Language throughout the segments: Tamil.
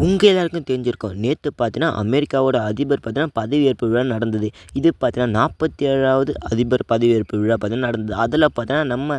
உங்கள் எல்லாருக்கும் தெரிஞ்சிருக்கும். நேற்று பார்த்தீங்கன்னா அமெரிக்காவோட அதிபர் பார்த்தீங்கன்னா பதவியேற்பு விழா நடந்தது. இது பார்த்தீங்கன்னா 47வது அதிபர் பதவியேற்பு விழா பார்த்தீங்கன்னா நடந்தது. அதில் பார்த்தீங்கன்னா நம்ம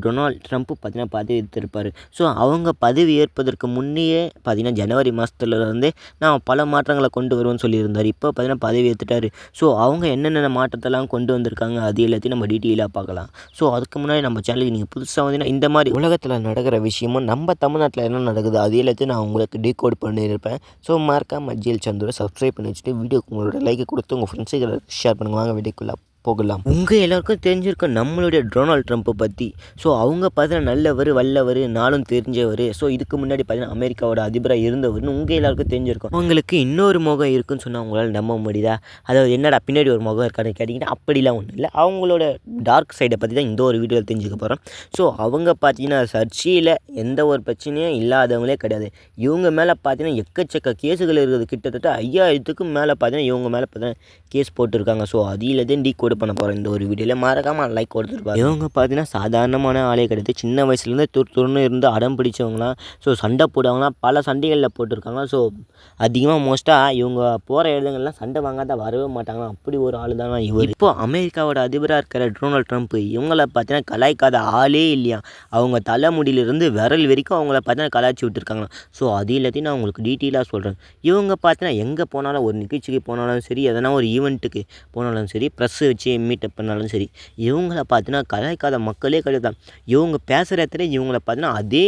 டொனால்ட் ட்ரம்ப் பார்த்தீங்கன்னா பதவியேற்றிருப்பார். ஸோ அவங்க பதவி ஏற்பதற்கு முன்னையே பார்த்தீங்கன்னா ஜனவரி மாதத்துலேருந்தே நான் பல மாற்றங்களை கொண்டு வருவேன்னு சொல்லியிருந்தார். இப்போ பார்த்தீங்கன்னா பதவி ஏற்றுட்டார். ஸோ அவங்க என்னென்ன மாற்றத்தெல்லாம் கொண்டு வந்திருக்காங்க அது எல்லாத்தையும் நம்ம டீட்டெயிலாக பார்க்கலாம். ஸோ அதுக்கு முன்னாடி நம்ம சேனலுக்கு நீங்கள் புதுசாக வந்தீங்கன்னா இந்த மாதிரி உலகத்தில் நடக்கிற விஷயமும் நம்ம தமிழ்நாட்டில் என்ன நடக்குது அது எல்லாத்தையும் நான் உங்களுக்கு டீகோட் பண்ணியிருப்பேன். ஸோ மறக்காம ஜிஎல் சந்துரை சப்ஸ்கிரைப் பண்ணி வச்சுட்டு வீடியோக்கு உங்களோட லைக்கை கொடுத்து உங்கள் ஃப்ரெண்ட்ஸுக்கு ஷேர் பண்ணுங்க. வாங்க வீடியோக்குள்ளே போகலாம். உங்கள் எல்லாருக்கும் தெரிஞ்சிருக்கும் நம்மளுடைய டொனால்ட் ட்ரம்ப்பை பற்றி. ஸோ அவங்க பார்த்தீங்கன்னா நல்லவர், வல்லவர், நாளும் தெரிஞ்சவர். ஸோ இதுக்கு முன்னாடி பார்த்தீங்கன்னா அமெரிக்காவோட அதிபராக இருந்தவர்னு உங்கள் எல்லாருக்கும் தெரிஞ்சிருக்கும். அவங்களுக்கு இன்னொரு முகம் இருக்குன்னு சொன்னால் அவங்களால நம்ப முடியுதா? அதாவது என்னடா பின்னாடி ஒரு முகம் இருக்கான்னு கேட்டிங்கன்னா அப்படிலாம் ஒன்றும் இல்லை. அவங்களோட டார்க் சைடை பற்றி தான் இந்த ஒரு வீடியோவில் தெரிஞ்சுக்க போகிறோம். ஸோ அவங்க பார்த்தீங்கன்னா சர்ச்சையில் எந்த ஒரு பிரச்சனையும் இல்லாதவங்களே கிடையாது. இவங்க மேலே பார்த்தீங்கன்னா எக்கச்சக்க கேஸுகள் இருக்குது. கிட்டத்தட்ட 5000க்கும் மேலே பார்த்தீங்கன்னா இவங்க மேலே பார்த்தீங்கன்னா கேஸ் போட்டிருக்காங்க. ஸோ அதில் டீகோட் பண்ண போகிறேன் இந்த ஒரு வீடியோவில். மறக்காமல் லைக் கொடுத்துருப்பாங்க. இவங்க பார்த்தீங்கன்னா சாதாரணமான ஆளே கிடையாது. சின்ன வயசுலேருந்து துருன்னு இருந்து அடம் பிடிச்சவங்களாம். ஸோ சண்டை போடுவாங்களாம். பல சண்டைகளில் போட்டிருக்காங்க. ஸோ அதிகமாக மோஸ்ட்டாக இவங்க போகிற இடங்கள்லாம் சண்டை வாங்காத வரவே மாட்டாங்களாம். அப்படி ஒரு ஆள் தான் இவர். இப்போ அமெரிக்காவோட அதிபராக இருக்கிற டொனால்ட் ட்ரம்ப் இவங்கள பார்த்தீங்கன்னா கலாய்க்காத ஆளே இல்லையா. அவங்க தலைமுடியிலிருந்து விரல் வரைக்கும் அவங்கள பார்த்தீங்கன்னா கலாய்ச்சி விட்டுருக்காங்க. ஸோ அது எல்லாத்தையும் நான் உங்களுக்கு டீட்டெயிலாக சொல்கிறேன். இவங்க பார்த்தீங்கன்னா எங்கே போனாலும் ஒரு நிகழ்ச்சிக்கு போனாலும் சரி, எதனா ஒரு ஈவெண்ட்டுக்கு போனாலும் சரி, ப்ரெஸ்ஸு வச்சு மீட்டப் பண்ணாலும் சரி, இவங்கள பார்த்தீங்கன்னா கலாய்க்காத மக்களே கிடையாது. இவங்க பேசுகிற இடத்துல இவங்கள பார்த்தீங்கன்னா அதே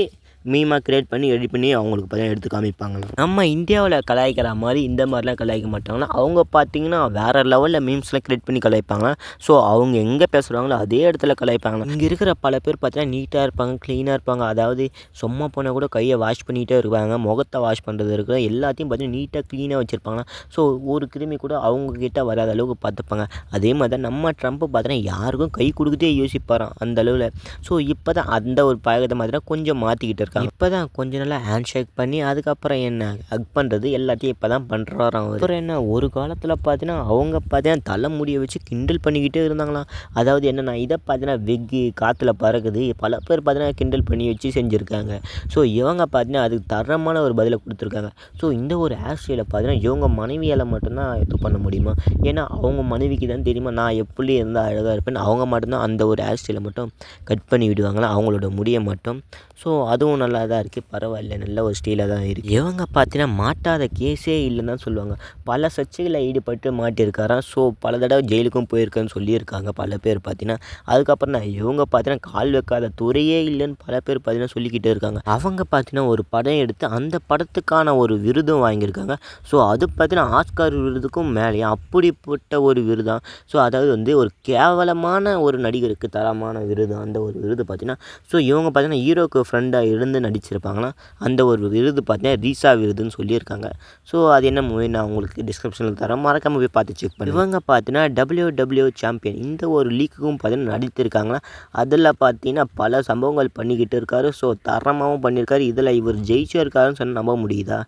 மீமாக க்ரியேட் பண்ணி எடிட் பண்ணி அவங்களுக்கு பார்த்தீங்கன்னா எடுத்து காமிப்பாங்களாம். நம்ம இந்தியாவில் கலாய்க்கிற மாதிரி இந்த மாதிரிலாம் கலாய்க்க மாட்டாங்கன்னா அவங்க பார்த்தீங்கன்னா வேறு லெவலில் மீம்ஸ்லாம் க்ரியேட் பண்ணி கலாய்ப்பாங்களாம். ஸோ அவங்க எங்கே பேசுகிறாங்களோ அதே இடத்துல கலாய்ப்பாங்களாம். இங்கே இருக்கிற பல பேர் பார்த்தீங்கன்னா நீட்டாக இருப்பாங்க, க்ளீனாக இருப்பாங்க. அதாவது சும்மா போனால் கூட கையை வாஷ் பண்ணிகிட்டே இருப்பாங்க, முகத்தை வாஷ் பண்ணுறது இருக்கிற எல்லாத்தையும் பார்த்தீங்கன்னா நீட்டாக க்ளீனாக வச்சுருப்பாங்களாம். ஸோ ஒரு கிருமி கூட அவங்கக்கிட்ட வராத அளவுக்கு பார்த்துப்பாங்க. அதே மாதிரி தான் நம்ம ட்ரம்ப் பார்த்தீங்கன்னா யாருக்கும் கை கொடுக்குதே யோசிப்பாராம் அந்த அளவில். ஸோ இப்போ தான் அந்த ஒரு பழக்கத்தை மாதிரி கொஞ்சம் மாற்றிக்கிட்டு இருக்காங்க. இப்போ தான் கொஞ்ச நாளாக ஹேண்ட் ஷேக் பண்ணி அதுக்கப்புறம் என்ன ஹக் பண்ணுறது எல்லாத்தையும் இப்போ தான் பண்ணுறாராம். அப்புறம் என்ன ஒரு காலத்தில் பார்த்தீங்கன்னா அவங்க பார்த்தீங்கன்னா தலைமுடியை வச்சு கிண்டல் பண்ணிக்கிட்டே இருந்தாங்களாம். அதாவது என்னென்னா இதை பார்த்தீங்கன்னா வெக்கி காற்றுல பறக்குது. பல பேர் பார்த்தீங்கன்னா கிண்டல் பண்ணி வச்சு செஞ்சுருக்காங்க. ஸோ இவங்க பார்த்தீங்கன்னா அதுக்கு தரமான ஒரு பதிலை கொடுத்துருக்காங்க. ஸோ இந்த ஒரு ஹேர் ஸ்டைலை பார்த்தீங்கன்னா இவங்க மனைவியால் மட்டும்தான் இது பண்ண முடியுமா. ஏன்னா அவங்க மனைவிக்கு தான் தெரியுமா நான் எப்படி இருந்தால் அழகாக இருப்பேன்னு. அவங்க மட்டும்தான் அந்த ஒரு ஹேர் ஸ்டைலை மட்டும் கட் பண்ணி விடுவாங்களா அவங்களோட முடியை மட்டும். ஸோ அதுவும் நல்லா தான் இருக்குது, பரவாயில்ல, நல்ல ஒரு ஸ்டைலாக தான் இருக்குது. இவங்க பார்த்தீங்கன்னா மாட்டாத கேஸே இல்லைன்னு தான் சொல்லுவாங்க. பல சர்ச்சைகளில் ஈடுபட்டு மாட்டியிருக்காராம். ஸோ பல தடவை ஜெயிலுக்கும் போயிருக்கேன்னு சொல்லியிருக்காங்க பல பேர் பார்த்தீங்கன்னா. அதுக்கப்புறம் நான் இவங்க பார்த்தீங்கன்னா கால் வைக்காத துறையே இல்லைன்னு பல பேர் பார்த்தீங்கன்னா சொல்லிக்கிட்டே இருக்காங்க. அவங்க பார்த்தீங்கன்னா ஒரு படம் எடுத்து அந்த படத்துக்கான ஒரு விருதும் வாங்கியிருக்காங்க. ஸோ அது பார்த்தீங்கன்னா ஆஸ்கார் விருதுக்கும் மேலே அப்படிப்பட்ட ஒரு விருதான். ஸோ அதாவது ஒரு கேவலமான ஒரு நடிகருக்கு தரமான விருது அந்த ஒரு விருது பார்த்தீங்கன்னா. ஸோ இவங்க பார்த்தீங்கன்னா ஹீரோக்கு ஃப்ரெண்டாக இருந்து நடிச்சிருப்பாங்களாம். அந்த ஒரு விருது பார்த்தீங்கன்னா ரீசா விருதுன்னு சொல்லியிருக்காங்க. ஸோ அது என்ன மூவி நான் உங்களுக்கு டிஸ்கிரிப்ஷனில் தரேன், மறக்காமல் போய் பார்த்து செக் பண்ணி. இவங்க பார்த்தீங்கன்னா WWE சாம்பியன் இந்த ஒரு லீக்குக்கும் பார்த்தீங்கன்னா நடித்திருக்காங்களா. அதில் பார்த்தீங்கன்னா பல சம்பவங்கள் பண்ணிக்கிட்டு இருக்காரு. ஸோ தரமாகவும் பண்ணியிருக்காரு. இதில் இவர் ஜெயிச்சிருக்காருன்னு சொன்னால் நம்ப முடியுதா?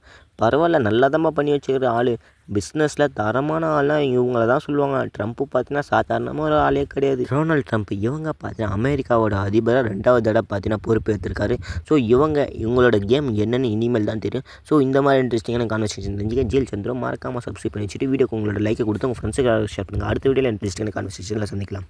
பரவாயில்ல, நல்லதமாக பண்ணி வச்சுக்கிற ஆள். பிஸ்னஸில் தரமான ஆள்லாம் இவங்கள தான் சொல்லுவாங்க. ட்ரம்ப்பு பார்த்தீங்கன்னா சாதாரணமாக ஒரு ஆளே கிடையாது. டொனால்ட் ட்ரம்ப் இவங்க பார்த்தீங்கன்னா அமெரிக்காவோட அதிபராக 2வது தடவை பார்த்தீங்கன்னா பொறுப்பேற்றிருக்காரு. ஸோ இவங்களோட கேம் என்னென்னு இனிமேல் தான் தெரியும். ஸோ இந்த மாதிரி இன்ட்ரெஸ்டிங்கான கான்வர்சேஷன் தெரிஞ்சுக்க ஜிஎல் சந்திரன் மறக்காமல் சப்ஸ்கிரைப் பண்ணி வச்சுட்டு வீடியோக்கு உங்களோட லைக்கை கொடுத்து உங்கள் ஃப்ரெண்ட்ஸுக்கு ஷேர் பண்ணுங்கள். அடுத்த வீடியோவில் இன்ட்ரெஸ்டிங்கான கான்வர்சேஷனில் சந்திக்கலாம்.